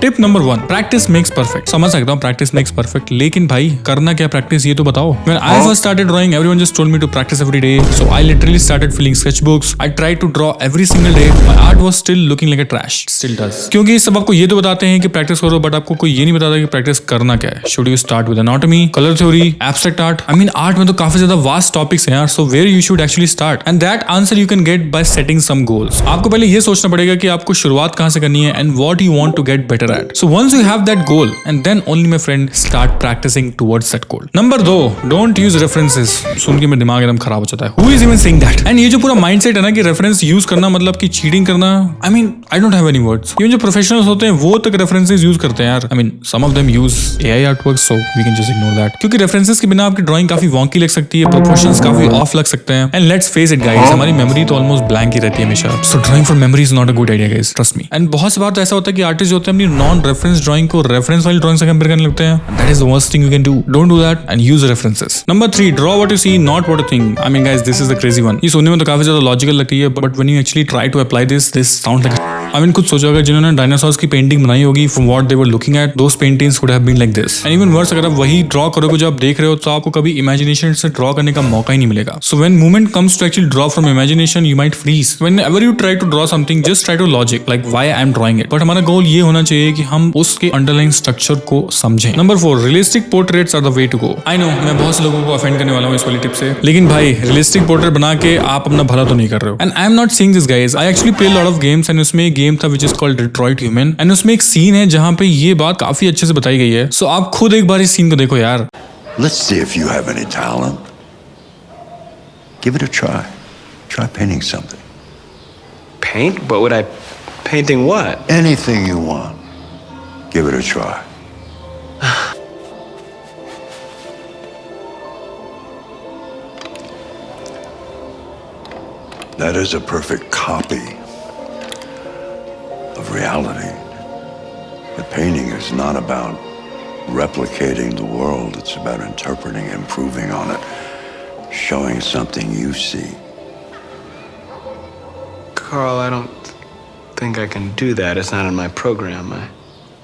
Tip number 1, practice makes perfect. समझ सकता हूँ प्रैक्टिस मेक्स परफेक्ट, लेकिन भाई करना क्या प्रैक्टिस ये तो बताओ। When I first started drawing, everyone just told me to practice every day. So I literally started filling sketchbooks. I tried to draw every single day. My art was still looking like a trash. Still does. क्योंकि सब आपको ये तो बताते हैं कि practice करो, but आपको कोई ये नहीं बताता कि प्रैक्टिस करना क्या है। Should you start with anatomy, color theory, abstract art? I mean, art में तो काफी ज्यादा वास्ट टॉपिक्स हैं यार. So where you should actually start? And that answer you can get by setting some goals. आपको पहले ये सोचना पड़ेगा कि आपको शुरुआत कहाँ से करनी है and what you want to get better at. So once you have that goal, and then only my friend start practicing towards that goal. Number 2, don't use references. सुन के मेरा दिमाग एकदम खराब हो जाता है. Who is even saying that? And ये जो पूरा mindset है ना कि reference use करना मतलब कि cheating करना, I mean, I don't have any words. ये जो professionals होते हैं वो तक references use करते हैं यार. I mean, some of them use AI artworks, so we can just ignore that. क्योंकि references के बिना आपकी drawing काफी wonky लग सकती है, proportions काफी off लग सकते हैं. And let's face it guys, हमारी memory तो almost blank ही रहती है हमेशा. So drawing from memory is not a good idea guys, trust me. And बहुत सी बार तो ऐसा होता है कि artists जो होते हैं अपनी non-reference drawing को reference वाली drawing से compare करने लगते हैं. That is the worst thing you can do. Don't do that and use references. Number 3, draw what you see, not what you think. I mean guys, this is the crazy one. ये सुनने में तो काफी ज्यादा logical लगती है, but when you actually try to apply this sounds like I mean कुछ सोचो अगर जिन्होंने डायनासोर्स की पेंटिंग बनाई होगी from what they were looking at, those paintings would have been like this. And even worse, अगर आप वही ड्रॉ करोगे जो आप देख रहे हो तो आपको कभी इमेजिनेशन से ड्रॉ करने का मौका ही नहीं मिलेगा. So when moment comes to actually draw from imagination, you might freeze. Whenever you try to draw something, just try to logic like why I am drawing it. But हमारा गोल ये होना चाहिए कि हम उसके अंडरलाइन स्ट्रक्चर को समझें. Number 4, realistic portraits are the way to go. I know मैं बहुत से लोगों को ऑफेंड करने वाला हूँ इस वाली टिप से, लेकिन भाई रियलिस्टिक पोर्ट्रेट बना के आप अपना भला तो नहीं कर रहे हो. And I am not saying this guys. I actually play a lot of games and उसमें एक गेम था which is called Detroit Human and उसमें एक सीन है जहाँ पे ये बात काफी अच्छे से बताई गई है. So आप खुद एक बार इस सीन को देखो यार. Let's see if you have any talent. Give it a try. Try painting something. Paint? But would I painting what? Anything you want. Give it a try. That is a perfect copy of reality. But painting is not about replicating the world. It's about interpreting, improving on it, showing something you see. Carl, I don't think I can do that. It's not in my program.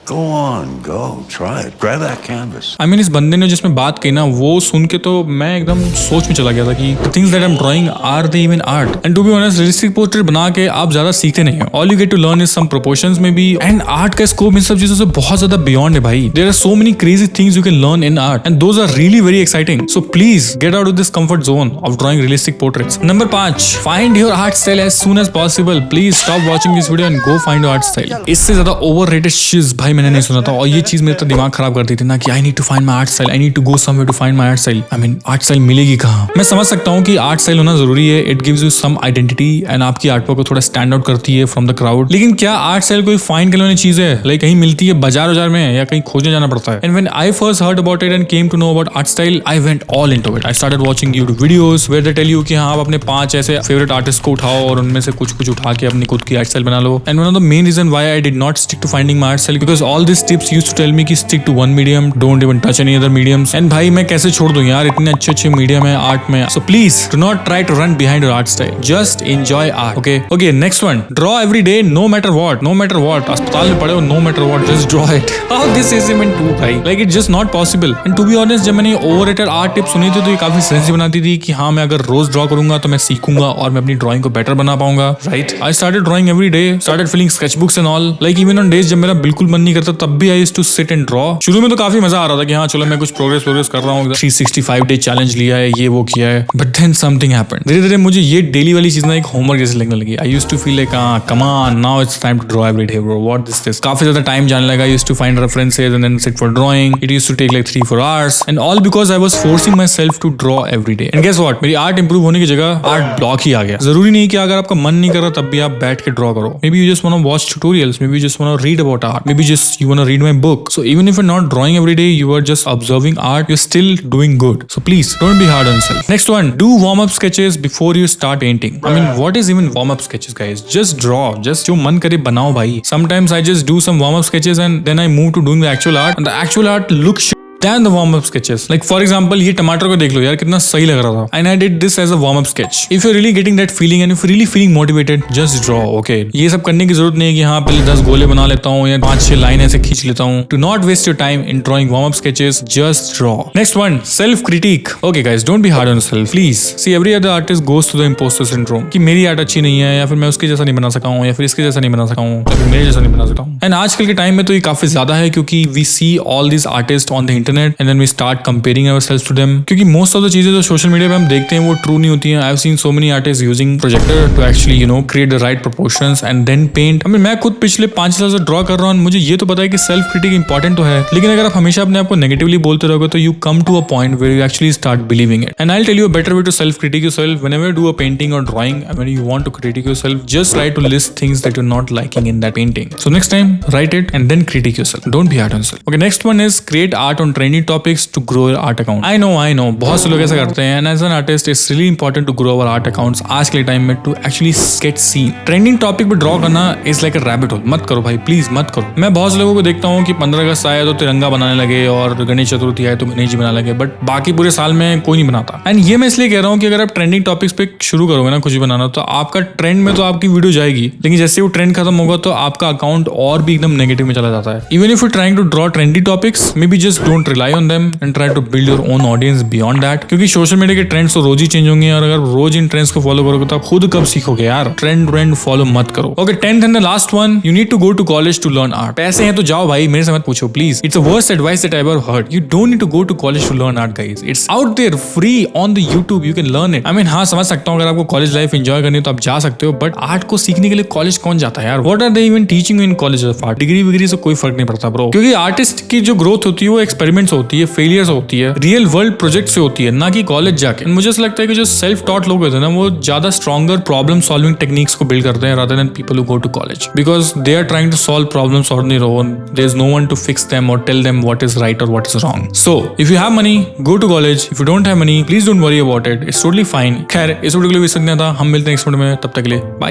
Go on, go. Try it. Grab that canvas. I mean, इस बंदे ने जिसमें बात की ना वो सुन के तो मैं एकदम सोच में चला गया था कि the things that I'm drawing are they even art? And to be honest, realistic portrait बना के आप ज्यादा सीखते नहीं हो. All you get to learn is some proportions maybe. And art का scope इन सब चीजों से बहुत ज्यादा beyond है भाई. There are so many crazy things you can learn in art, and those are really very exciting. So please get out of this comfort zone of drawing realistic portraits. Number 5, find your art style as soon as possible. Please stop watching this video and go find your art style. इससे ज्यादा overrated shiz भाई मैंने नहीं सुना था, और ये चीज मेरा तो दिमाग खराब कर दी थी ना कि I need to find my art style, I need to go somewhere to find my art style. I mean art style मिलेगी कहाँ? मैं समझ सकता हूँ कि आर्ट स्टाइल होना जरूरी है. It gives you some identity and आपकी आर्ट वर्क को थोड़ा स्टैंड आउट करती है फ्रॉम द क्राउड. लेकिन क्या आर्ट स्टाइल कोई फाइंड करने वाली चीज है? लाइक कहीं मिलती है बाजार में या कहीं खोजने जाना पड़ता है? And when I first heard about it and came to know about art style, I went all into it. I started watching YouTube videos where they tell you कि हाँ आप अपने 5 ऐसे फेवरेट आर्टिस्ट को उठाओ और उनमें से कुछ उठा के अपनी खुद की आर्ट स्टाइल बना लो. And one of the main reason why I did not stick to finding my art style because all this tips used to tell me कि stick to one medium, don't even touch any other mediums. And भाई मैं कैसे छोड़ दूं यार, इतने अच्छे medium है आर्ट में. So please do not try to run behind your art style. Just enjoy art. Okay, next one. Draw every day, no matter what. No matter what. अस्पताल में पड़े हो, no matter what, just draw it. How this is even true भाई? Like it's just not possible. And to be honest, जब मैंने overrated art tips सुनी थी तो ये काफी सेंस बनाती थी कि हाँ मैं अगर रोज ड्रॉ करूंगा तो मैं सीखूंगा और मैं अपनी ड्राइंग को बेटर बना पाऊंगा. Right? I started drawing every day, started filling sketchbooks and all. Like even on days जब मेरा बिल्कुल मन नहीं करता तब भी I used to sit and draw. शुरू में तो काफी मजा आ रहा था कि हाँ चलो मैं कुछ प्रोग्रेस कर रहा हूँ, 365 डे चैलेंज लिया है, ये वो किया है. But then something happened. धीरे धीरे मुझे ये डेली वाली चीज ना एक होमवर्क जैसे लगने लगी. I used to feel like come on now it's time to draw every day bro, what this. काफी ज्यादा टाइम जाने लगा. I used to find references and then sit for drawing. It used to take like 3-4 hours and all because I was forcing myself to draw every day. And guess what, मेरी आर्ट improve होने की जगह art block ही आ गया. जरूरी नहीं कि अगर आपका मन नहीं कर रहा तब भी आप बैठ के ड्रॉ करो. Maybe you just want to watch tutorials, maybe you just want to read about art, maybe just you want to read my book. So even if you are not drawing every day, you are just observing art, you're still doing good. So please don't be hard on yourself. Next one, do warm-up sketches before you start painting. I mean, what is even warm-up sketches guys? Just draw, just जो मन करे बनाओ भाई. Sometimes I just do some warm-up sketches and then I move to doing the actual art and the actual art looks than the warm up sketches. Like for example, ये टमाटर को देख लो यार, कितना सही लग रहा था, and I did this as a warm up sketch. If you're really getting that feeling and if you're really feeling motivated, just draw. Okay, ये सब करने की जरूरत नहीं है कि हाँ पहले 10 गोले बना लेता हूँ या 5-6 लाइन ऐसे खींच लेता हूँ. Do not waste your time in drawing warm up sketches. Just draw. Next one, self critique. Okay guys, don't be hard on yourself, please. See, every other artist goes through the imposter syndrome कि मेरी art अच्छी नहीं है, या फिर मैं उसके जैसा नहीं बना सका हूँ, या फिर इसके जैसा नहीं बना सका हूँ, या फिर मेरे जैसा नहीं बना सकता हूँ. एंड आजकल के टाइम में तो ये काफी ज्यादा है, क्योंकि we see all this artist on the internet and then we start comparing ourselves to them. क्योंकि मोस्ट ऑफ द चीजें जो सोशल मीडिया पे हम देखते हैं वो ट्रू नहीं होती हैं. I have seen so many artist using projector to actually create the right proportions and then paint. मैं खुद पिछले 5 साल से ड्रॉ कर रहा हूँ, मुझे ये तो पता है कि सेल्फ क्रिटिक इंपॉर्टेंट तो है, लेकिन अगर आप हमेशा अपने आप को नेगेटिवली बोलते रहोगे तो you come to a point where you actually start believing it. And I will tell you a better way to self critic yourself. Whenever you do a painting or drawing, when you want to critic yourself, just try to list things that you are not liking in that painting. So next time write it and then critic yourself. Don't be hard on yourself. Okay, next one is create art on trending topics to grow your art account. I know बहुत से लोग ऐसा करते हैं, and as an artist it's really important to grow our art accounts आज के time में, to actually get seen. Trending topic पे ड्रॉ करना is like a rabbit hole. मत करो भाई, प्लीज मत करो. मैं बहुत से लोगों को देखता हूँ कि 15 अगस्त आया तो तिरंगा बनाने लगे और गणेश चतुर्थी आए तो गणेश जी बनाने लगे, बट बाकी पूरे साल में कोई नहीं बनाता. एंड ये मैं इसलिए कह रहा हूँ कि अगर आप ट्रेंडिंग टॉपिक्स पे शुरू करोगे ना कुछ भी बनाना, तो आपका ट्रेंड में तो आपकी वीडियो जाएगी, लेकिन जैसे वो ट्रेंड खत्म होगा तो आपका अकाउंट और भी एकदम नेगेटिव में चला जाता है. Even if you trying to draw trendy topics, maybe just don't rely on them and try to build your own audience beyond that. क्योंकि सोशल मीडिया के ट्रेंड्स तो रोज ही चेंज होंगे, और अगर रोज इन ट्रेंड्स को फॉलो करोगे तो आप खुद कब सीखोगे यार. ट्रेंड फॉलो मत करो. Okay, 10th and the last one, you need to go to college to learn art. पैसे हैं तो जाओ भाई, मेरे से मत पूछो please. It's a worst advice that I ever heard. You don't need to go to college to learn art guys. It's out there free on the YouTube, you can learn it. I mean हाँ, समझ सकता हूँ अगर आपको college life enjoy करनी है तो आप जा सकते हो, बट आर्ट को सीखने के लिए कॉलेज कौन जाता है यार. What are they even teaching in college of art? Degree विग्री से कोई फर्क नहीं पड़ता ब्रो. क्योंकि आर्टिस्ट की जो ग्रोथ होती है वो एक्सपेरिमेंट्स होती है, फेलियर्स होती है, रियल वर्ल्ड प्रोजेक्ट से होती है, ना कि कॉलेज जाके. मुझे ऐसा लगता है कि जो सेल्फ टॉट लोग होते हैं ना, वो ज्यादा स्ट्रॉन्गर प्रॉब्लम सॉल्विंग टेक्निक्स को बिल्ड करते हैं rather than people who go to college, because they are trying to solve problems on their own. There's no one to fix them or tell them what is right or what is wrong. So if you have money, go to college. If you don't have money, please don't worry about it. It's totally fine. खैर, इस video के लिए इतना था. हम मिलते हैं next video में, तब तक के लिए बाय.